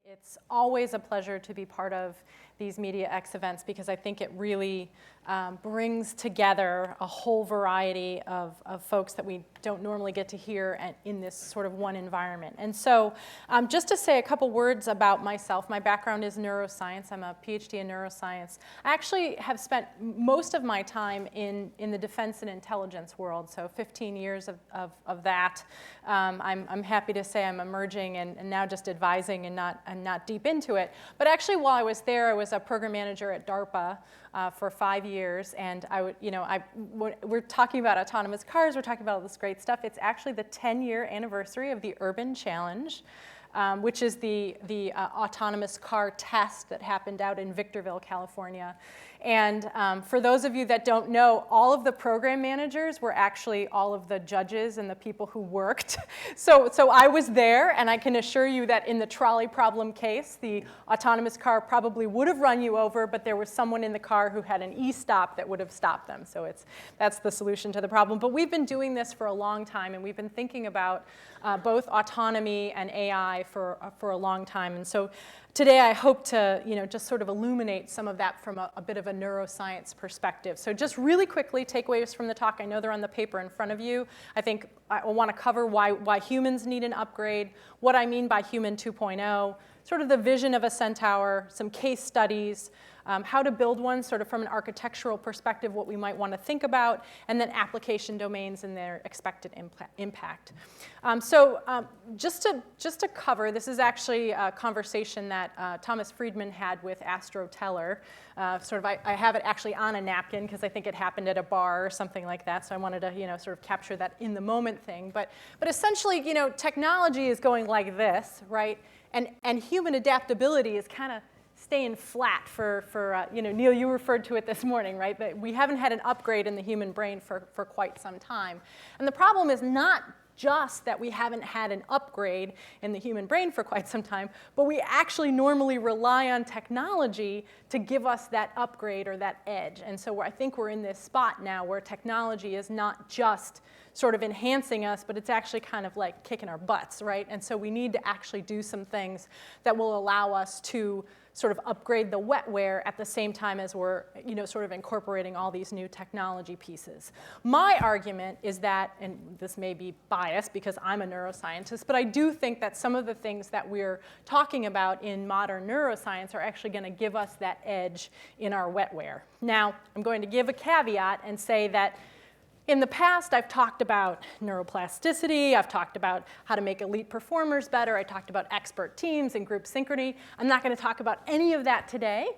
It's always a pleasure to be part of these MediaX events because I think it really brings together a whole variety of folks that we don't normally get to hear in this sort of one environment. And so just to say a couple words about myself, my background is neuroscience. I'm a PhD in neuroscience. I actually have spent most of my time in the defense and intelligence world, so 15 years of that. I'm happy to say I'm emerging and now just advising and not deep into it. But actually, while I was there, I was a program manager at DARPA for 5 years, and we're talking about autonomous cars. We're talking about all this great stuff. It's actually the 10-year anniversary of the Urban Challenge, which is the autonomous car test that happened out in Victorville, California. And for those of you that don't know, all of the program managers were actually all of the judges and the people who worked. So I was there, and I can assure you that in the trolley problem case, the autonomous car probably would have run you over, but there was someone in the car who had an e-stop that would have stopped them. So that's the solution to the problem. But we've been doing this for a long time, and we've been thinking about both autonomy and AI for a long time. And so today I hope to just sort of illuminate some of that from a bit of a neuroscience perspective. So just really quickly, takeaways from the talk. I know they're on the paper in front of you. I think I want to cover why humans need an upgrade, what I mean by human 2.0, sort of the vision of a Centaur, some case studies, how to build one sort of from an architectural perspective, what we might want to think about, and then application domains and their expected impact. Just to cover, this is actually a conversation that Thomas Friedman had with Astro Teller. I have it actually on a napkin because I think it happened at a bar or something like that, so I wanted to sort of capture that in the moment thing. But essentially, technology is going like this, right? And human adaptability is kind of staying flat for Neil, you referred to it this morning, right? That we haven't had an upgrade in the human brain for quite some time. And the problem is not just that we haven't had an upgrade in the human brain for quite some time, but we actually normally rely on technology to give us that upgrade or that edge. And so I think we're in this spot now where technology is not just sort of enhancing us, but it's actually kind of like kicking our butts, right? And so we need to actually do some things that will allow us to sort of upgrade the wetware at the same time as we're sort of incorporating all these new technology pieces. My argument is that, and this may be biased because I'm a neuroscientist, but I do think that some of the things that we're talking about in modern neuroscience are actually going to give us that edge in our wetware. Now, I'm going to give a caveat and say that in the past, I've talked about neuroplasticity. I've talked about how to make elite performers better. I talked about expert teams and group synchrony. I'm not going to talk about any of that today.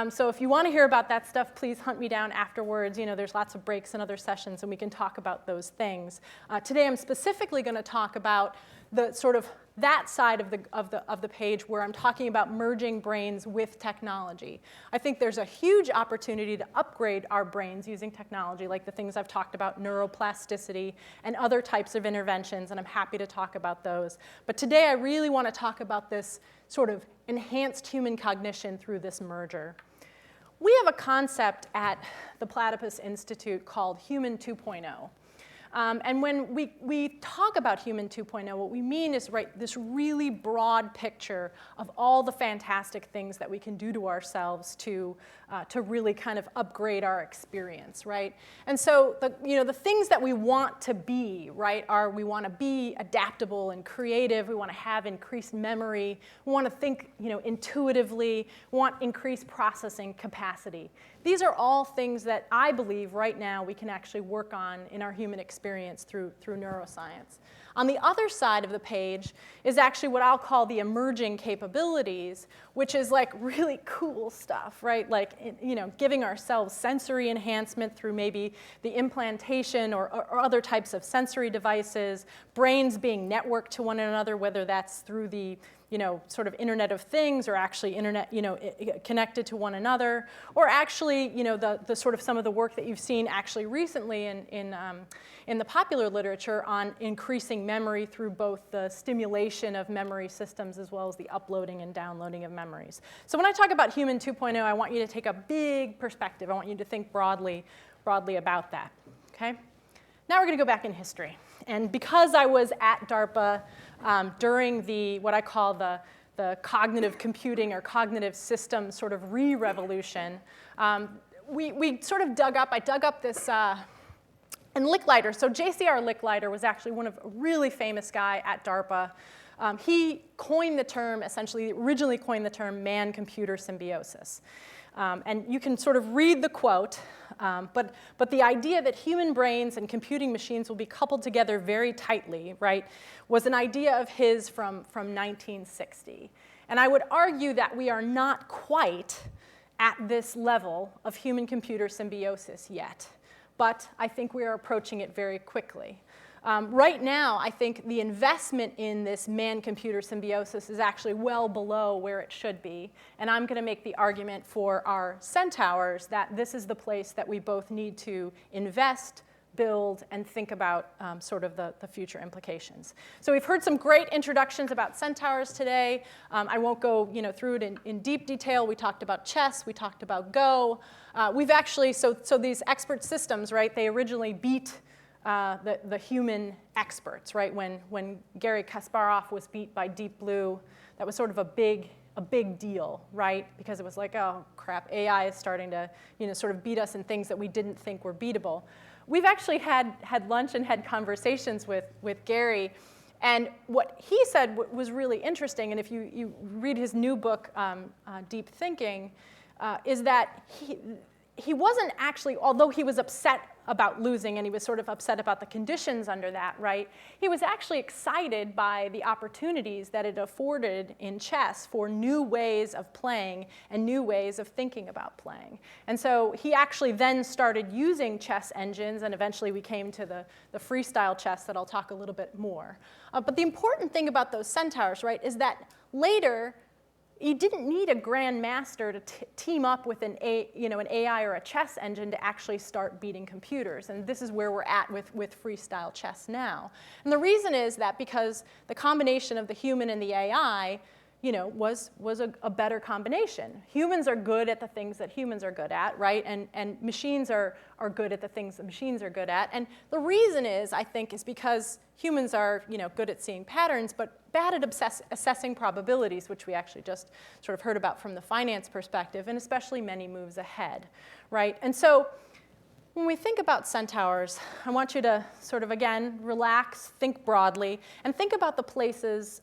So if you want to hear about that stuff, please hunt me down afterwards. There's lots of breaks and other sessions, and we can talk about those things. Today, I'm specifically going to talk about the sort of that side of the page where I'm talking about merging brains with technology. I think there's a huge opportunity to upgrade our brains using technology, like the things I've talked about, neuroplasticity and other types of interventions, and I'm happy to talk about those. But today I really want to talk about this sort of enhanced human cognition through this merger. We have a concept at the Platypus Institute called Human 2.0. And when we talk about Human 2.0, what we mean is this really broad picture of all the fantastic things that we can do to ourselves to really kind of upgrade our experience, right? And so the things that we want to be, right, are we want to be adaptable and creative. We want to have increased memory. We want to think intuitively. We want increased processing capacity. These are all things that I believe right now we can actually work on in our human experience through neuroscience. On the other side of the page is actually what I'll call the emerging capabilities, which is like really cool stuff, right? Like, giving ourselves sensory enhancement through maybe the implantation or other types of sensory devices, brains being networked to one another, whether that's through the sort of Internet of Things or actually internet, connected to one another, or actually, the sort of some of the work that you've seen actually recently in the popular literature on increasing memory through both the stimulation of memory systems as well as the uploading and downloading of memories. So when I talk about Human 2.0, I want you to take a big perspective. I want you to think broadly about that, okay? Now we're going to go back in history. And because I was at DARPA during what I call the the cognitive computing or cognitive system sort of re-revolution, we sort of I dug up this, and Licklider, so J.C.R. Licklider was actually a really famous guy at DARPA. He coined the term, essentially originally coined the term man-computer symbiosis. And you can sort of read the quote, but the idea that human brains and computing machines will be coupled together very tightly, right, was an idea of his from 1960. And I would argue that we are not quite at this level of human-computer symbiosis yet, but I think we are approaching it very quickly. Right now, I think the investment in this man-computer symbiosis is actually well below where it should be. And I'm going to make the argument for our centaurs that this is the place that we both need to invest, build, and think about sort of the future implications. So we've heard some great introductions about centaurs today. I won't go through it in deep detail. We talked about chess. We talked about Go. We've actually, so these expert systems, right, they originally beat the human experts, right? When Garry Kasparov was beat by Deep Blue, that was sort of a big deal, right? Because it was like, oh crap, AI is starting to sort of beat us in things that we didn't think were beatable. We've actually had lunch and had conversations with Garry, and what he said was really interesting. And if you read his new book, Deep Thinking, is that he wasn't actually, although he was upset about losing and he was sort of upset about the conditions under that, right? He was actually excited by the opportunities that it afforded in chess for new ways of playing and new ways of thinking about playing. And so he actually then started using chess engines, and eventually we came to the freestyle chess that I'll talk a little bit more. But the important thing about those centaurs, right, is that later, you didn't need a grandmaster to team up with an AI or a chess engine to actually start beating computers. And this is where we're at with freestyle chess now. And the reason is that because the combination of the human and the AI was a better combination. Humans are good at the things that humans are good at, right? And machines are good at the things that machines are good at. And the reason is, I think, is because humans are good at seeing patterns, but bad at assessing probabilities, which we actually just sort of heard about from the finance perspective, and especially many moves ahead, right? And so when we think about centaurs, I want you to sort of, again, relax, think broadly, and think about the places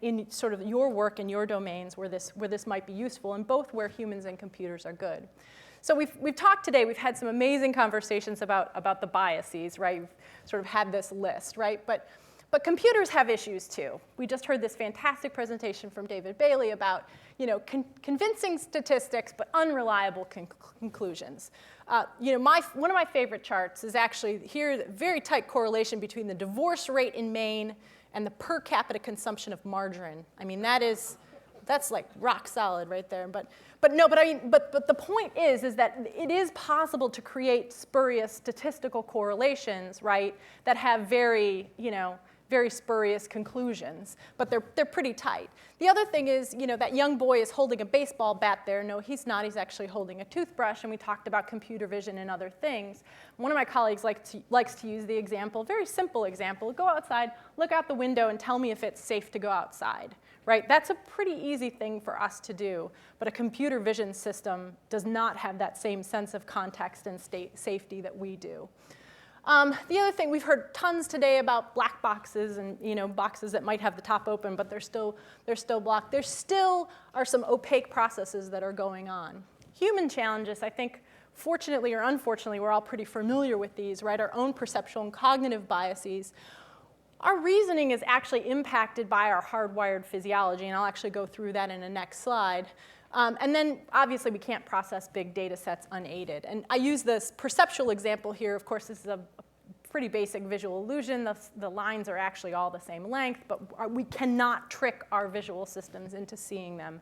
in sort of your work and your domains where this might be useful, and both where humans and computers are good. So we've talked today, we've had some amazing conversations about the biases, right? We've sort of had this list, right? But computers have issues too. We just heard this fantastic presentation from David Bailey about convincing statistics but unreliable conclusions. One of my favorite charts is actually here, very tight correlation between the divorce rate in Maine and the per capita consumption of margarine. I mean, that's like rock solid right there. But the point is that it is possible to create spurious statistical correlations, right, that have very spurious conclusions, but they're pretty tight. The other thing is, that young boy is holding a baseball bat there. No, he's not. He's actually holding a toothbrush, and we talked about computer vision and other things. One of my colleagues likes to use the example, very simple example, go outside, look out the window, and tell me if it's safe to go outside, right? That's a pretty easy thing for us to do, but a computer vision system does not have that same sense of context and safety that we do. The other thing, we've heard tons today about black boxes and boxes that might have the top open, but they're still blocked. There still are some opaque processes that are going on. Human challenges, I think, fortunately or unfortunately, we're all pretty familiar with these, right? Our own perceptual and cognitive biases. Our reasoning is actually impacted by our hardwired physiology, and I'll actually go through that in the next slide. And then, obviously, we can't process big data sets unaided. And I use this perceptual example here. Of course, this is a pretty basic visual illusion. The lines are actually all the same length, but we cannot trick our visual systems into seeing them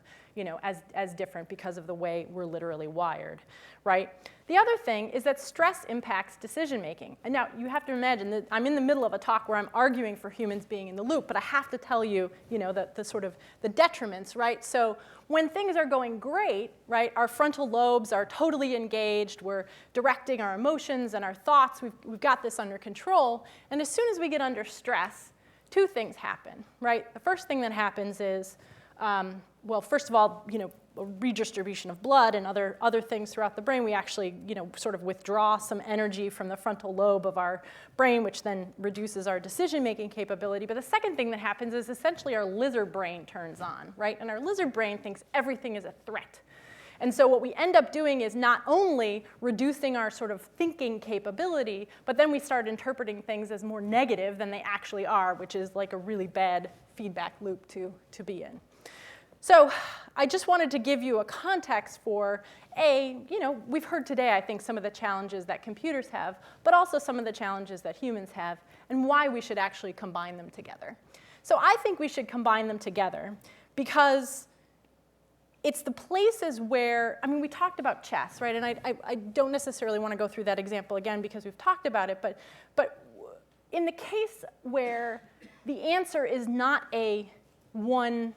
as different because of the way we're literally wired, right? The other thing is that stress impacts decision making. And now, you have to imagine that I'm in the middle of a talk where I'm arguing for humans being in the loop, but I have to tell you, the sort of the detriments, right? So when things are going great, right, our frontal lobes are totally engaged. We're directing our emotions and our thoughts. We've got this under control. And as soon as we get under stress, two things happen, right? The first thing that happens is well, first of all, a redistribution of blood and other things throughout the brain. We actually, sort of withdraw some energy from the frontal lobe of our brain, which then reduces our decision-making capability. But the second thing that happens is essentially our lizard brain turns on, right? And our lizard brain thinks everything is a threat. And so what we end up doing is not only reducing our sort of thinking capability, but then we start interpreting things as more negative than they actually are, which is like a really bad feedback loop to be in. So I just wanted to give you a context for, we've heard today, I think, some of the challenges that computers have, but also some of the challenges that humans have, and why we should actually combine them together. So I think we should combine them together because it's the places where, we talked about chess, right? And I don't necessarily want to go through that example again because we've talked about it, but in the case where the answer is not a one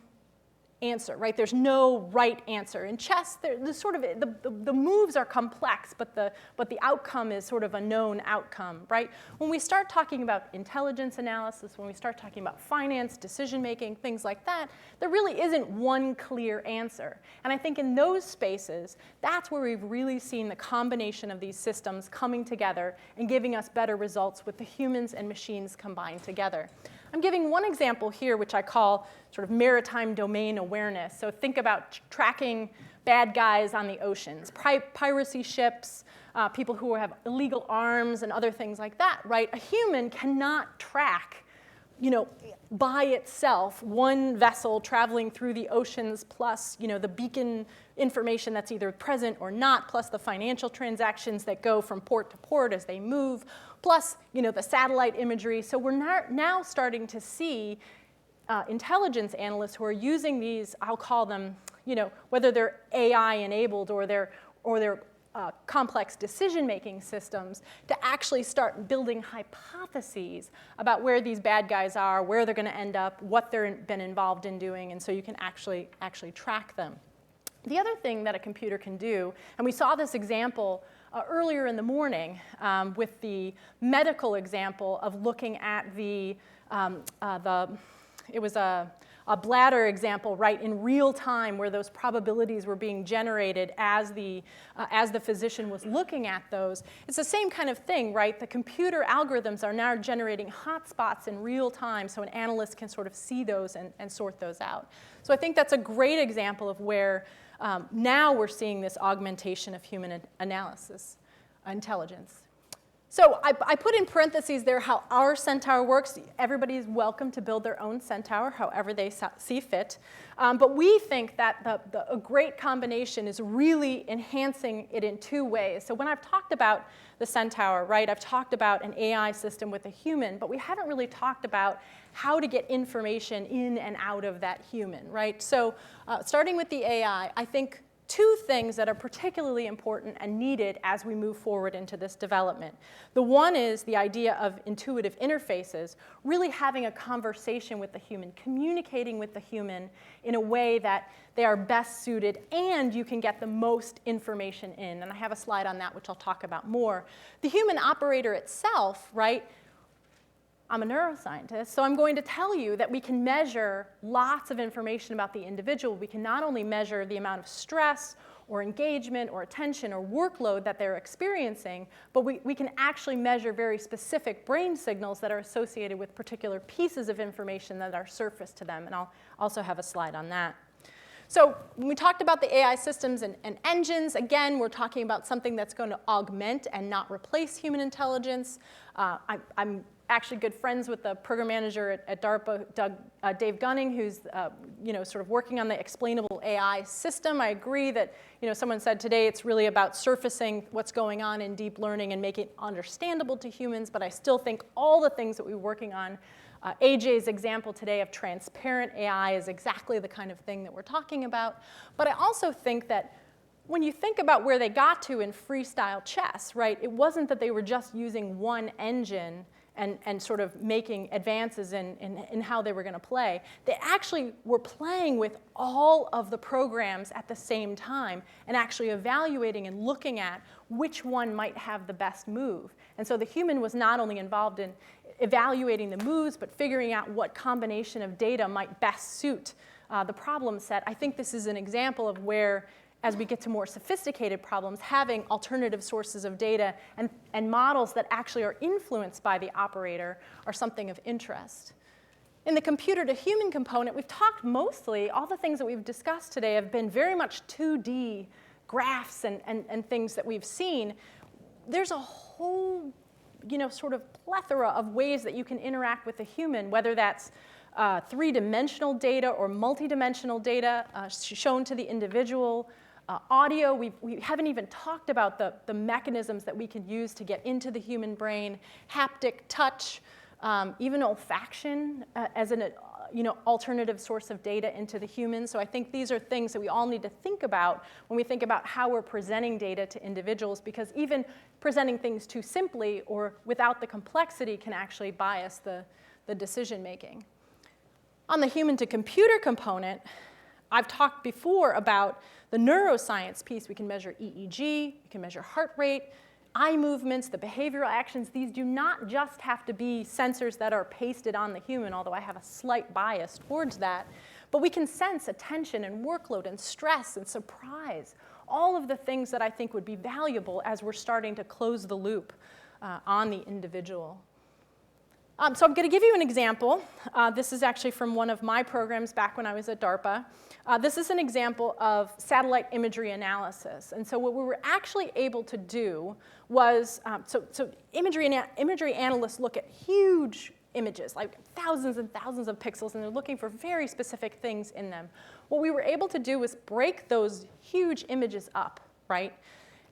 answer, right? There's no right answer. In chess, the moves are complex, but the outcome is sort of a known outcome, right? When we start talking about intelligence analysis, when we start talking about finance, decision-making, things like that, there really isn't one clear answer. And I think in those spaces, that's where we've really seen the combination of these systems coming together and giving us better results with the humans and machines combined together. I'm giving one example here, which I call sort of maritime domain awareness. So think about tracking bad guys on the oceans, piracy ships, people who have illegal arms and other things like that, right? A human cannot track, by itself, one vessel traveling through the oceans plus, the beacon information that's either present or not, plus the financial transactions that go from port to port as they move, plus, the satellite imagery. So we're now starting to see intelligence analysts who are using these, I'll call them, whether they're AI enabled or they're complex decision-making systems, to actually start building hypotheses about where these bad guys are, where they're going to end up, what they've been involved in doing, and so you can actually track them. The other thing that a computer can do, and we saw this example earlier in the morning with the medical example of looking at it was a bladder example, right, in real time where those probabilities were being generated as the physician was looking at those. It's the same kind of thing, right? The computer algorithms are now generating hotspots in real time so an analyst can sort of see those and sort those out. So I think that's a great example of where now we're seeing this augmentation of human analysis, intelligence. So I put in parentheses there how our Centaur works. Everybody is welcome to build their own Centaur, however they see fit. But we think that a great combination is really enhancing it in two ways. So when I've talked about the Centaur, right, I've talked about an AI system with a human, but we haven't really talked about how to get information in and out of that human, right? So starting with the AI, I think two things that are particularly important and needed as we move forward into this development. The one is the idea of intuitive interfaces, really having a conversation with the human, communicating with the human in a way that they are best suited and you can get the most information in. And I have a slide on that, which I'll talk about more. The human operator itself, right? I'm a neuroscientist, so I'm going to tell you that we can measure lots of information about the individual. We can not only measure the amount of stress or engagement or attention or workload that they're experiencing, but we can actually measure very specific brain signals that are associated with particular pieces of information that are surfaced to them. And I'll also have a slide on that. So when we talked about the AI systems and engines, again, we're talking about something that's going to augment and not replace human intelligence. I'm actually good friends with the program manager at DARPA, Dave Gunning, who's sort of working on the explainable AI system. I agree that someone said today it's really about surfacing what's going on in deep learning and making it understandable to humans, but I still think all the things that we're working on, AJ's example today of transparent AI is exactly the kind of thing that we're talking about. But I also think that when you think about where they got to in freestyle chess, right, it wasn't that they were just using one engine and sort of making advances in how they were going to play. They actually were playing with all of the programs at the same time and actually evaluating and looking at which one might have the best move. And so the human was not only involved in evaluating the moves, but figuring out what combination of data might best suit the problem set, I think this is an example of where, as we get to more sophisticated problems, having alternative sources of data and models that actually are influenced by the operator are something of interest. In the computer to human component, we've talked mostly, all the things that we've discussed today have been very much 2D graphs and things that we've seen. There's a whole, sort of plethora of ways that you can interact with a human, whether that's three-dimensional data or multi-dimensional data shown to the individual. Audio, we haven't even talked about the mechanisms that we can use to get into the human brain, haptic touch, even olfaction as an alternative source of data into the human. So I think these are things that we all need to think about when we think about how we're presenting data to individuals, because even presenting things too simply or without the complexity can actually bias the decision making. On the human to computer component, I've talked before about the neuroscience piece. We can measure EEG, we can measure heart rate, eye movements, the behavioral actions. These do not just have to be sensors that are pasted on the human, although I have a slight bias towards that. But we can sense attention and workload and stress and surprise, all of the things that I think would be valuable as we're starting to close the loop on the individual. So I'm going to give you an example. This is actually from one of my programs back when I was at DARPA. This is an example of satellite imagery analysis. And so what we were actually able to do was, so imagery analysts look at huge images, like thousands and thousands of pixels, and they're looking for very specific things in them. What we were able to do was break those huge images up, right?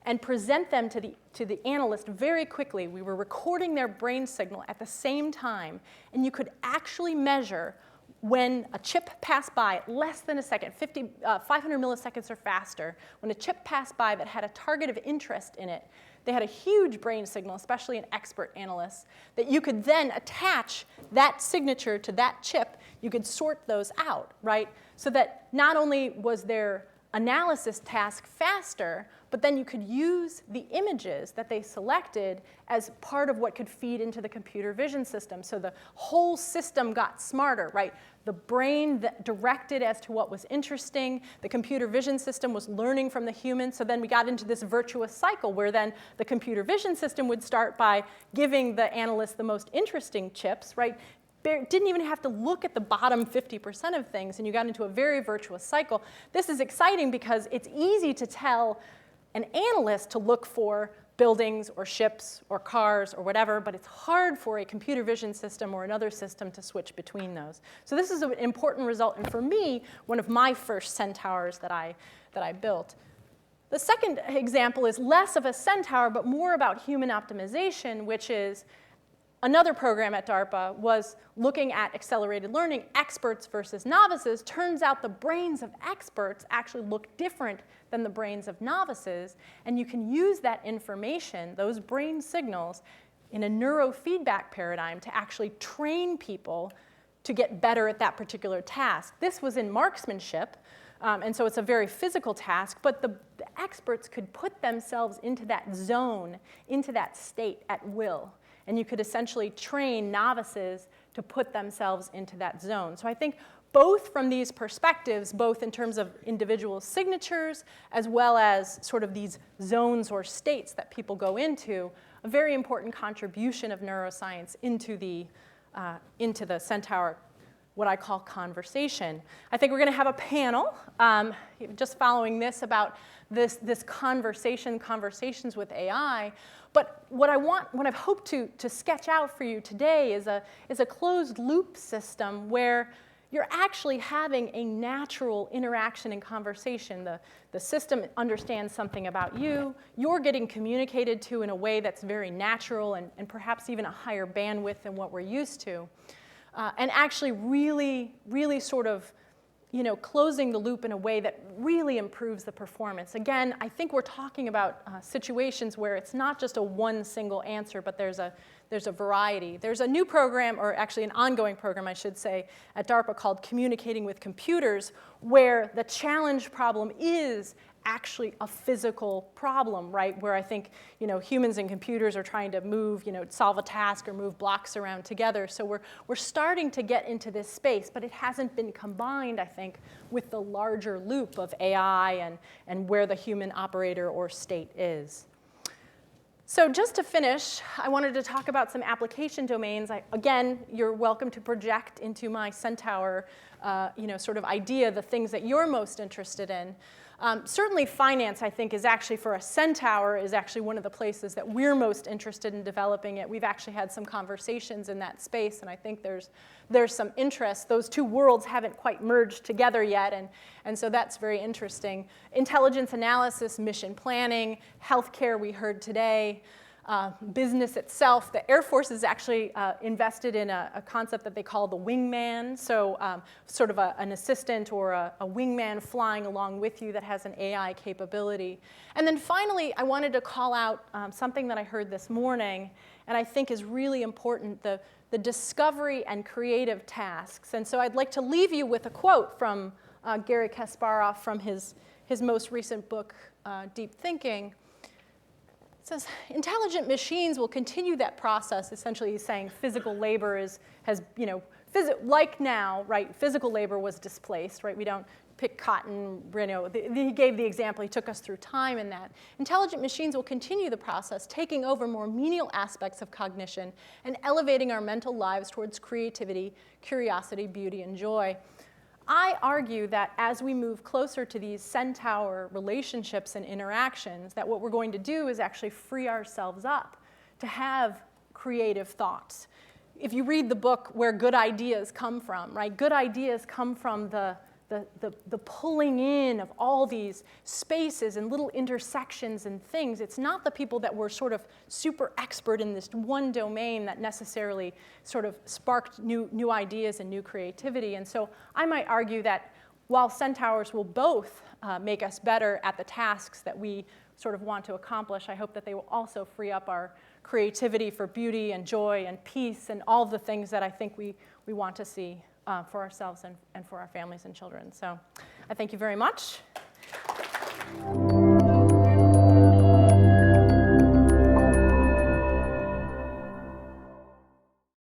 And present them to the analyst very quickly. We were recording their brain signal at the same time, and you could actually measure when a chip passed by at less than a second, 500 milliseconds or faster, when a chip passed by that had a target of interest in it, they had a huge brain signal, especially an expert analyst, that you could then attach that signature to that chip. You could sort those out, right? So that not only was their analysis task faster, but then you could use the images that they selected as part of what could feed into the computer vision system. So the whole system got smarter, right? The brain that directed as to what was interesting. The computer vision system was learning from the human. So then we got into this virtuous cycle where then the computer vision system would start by giving the analyst the most interesting chips, right? Didn't even have to look at the bottom 50% of things, and you got into a very virtuous cycle. This is exciting because it's easy to tell an analyst to look for buildings or ships or cars or whatever, but it's hard for a computer vision system or another system to switch between those. So this is an important result, and for me, one of my first Centaurs that I built. The second example is less of a Centaur, but more about human optimization, which is another program at DARPA was looking at accelerated learning, experts versus novices. Turns out the brains of experts actually look different than the brains of novices, and you can use that information, those brain signals, in a neurofeedback paradigm to actually train people to get better at that particular task. This was in marksmanship, and so it's a very physical task, but the experts could put themselves into that zone, into that state at will. And you could essentially train novices to put themselves into that zone. So I think both from these perspectives, both in terms of individual signatures as well as sort of these zones or states that people go into, a very important contribution of neuroscience into the Centaur, what I call conversation. I think we're going to have a panel just following this about this conversations with AI. But what I've hoped to sketch out for you today is a closed loop system where you're actually having a natural interaction and conversation. The system understands something about you. You're getting communicated to in a way that's very natural and perhaps even a higher bandwidth than what we're used to. And actually really sort of closing the loop in a way that really improves the performance. Again, I think we're talking about situations where it's not just a one single answer, but there's there's a variety. There's a new program, or actually an ongoing program, I should say, at DARPA called Communicating with Computers, where the challenge problem is actually a physical problem, right? Where I think, humans and computers are trying to move, solve a task or move blocks around together. So we're starting to get into this space, but it hasn't been combined, I think, with the larger loop of AI and where the human operator or state is. So just to finish, I wanted to talk about some application domains. Again, you're welcome to project into my Centaur, sort of idea the things that you're most interested in. Certainly finance, I think, is actually, for a Centaur, is actually one of the places that we're most interested in developing it. We've actually had some conversations in that space, and I think there's some interest. Those two worlds haven't quite merged together yet, and so that's very interesting. Intelligence analysis, mission planning, healthcare we heard today, business itself. The Air Force is actually invested in a concept that they call the wingman, so sort of an assistant or a wingman flying along with you that has an AI capability. And then finally, I wanted to call out something that I heard this morning, and I think is really important, the discovery and creative tasks. And so I'd like to leave you with a quote from Garry Kasparov from his most recent book, Deep Thinking. It says, intelligent machines will continue that process. Essentially, he's saying physical labor like now, right, physical labor was displaced, right? We don't pick cotton, he gave the example, he took us through time in that. Intelligent machines will continue the process, taking over more menial aspects of cognition and elevating our mental lives towards creativity, curiosity, beauty, and joy. I argue that as we move closer to these Centaur relationships and interactions, that what we're going to do is actually free ourselves up to have creative thoughts. If you read the book Where Good Ideas Come From, right? Good ideas come from the pulling in of all these spaces and little intersections and things. It's not the people that were sort of super expert in this one domain that necessarily sort of sparked new ideas and new creativity. And so I might argue that while Centaurs will both make us better at the tasks that we sort of want to accomplish, I hope that they will also free up our creativity for beauty and joy and peace and all the things that I think we want to see for ourselves and for our families and children. So I thank you very much.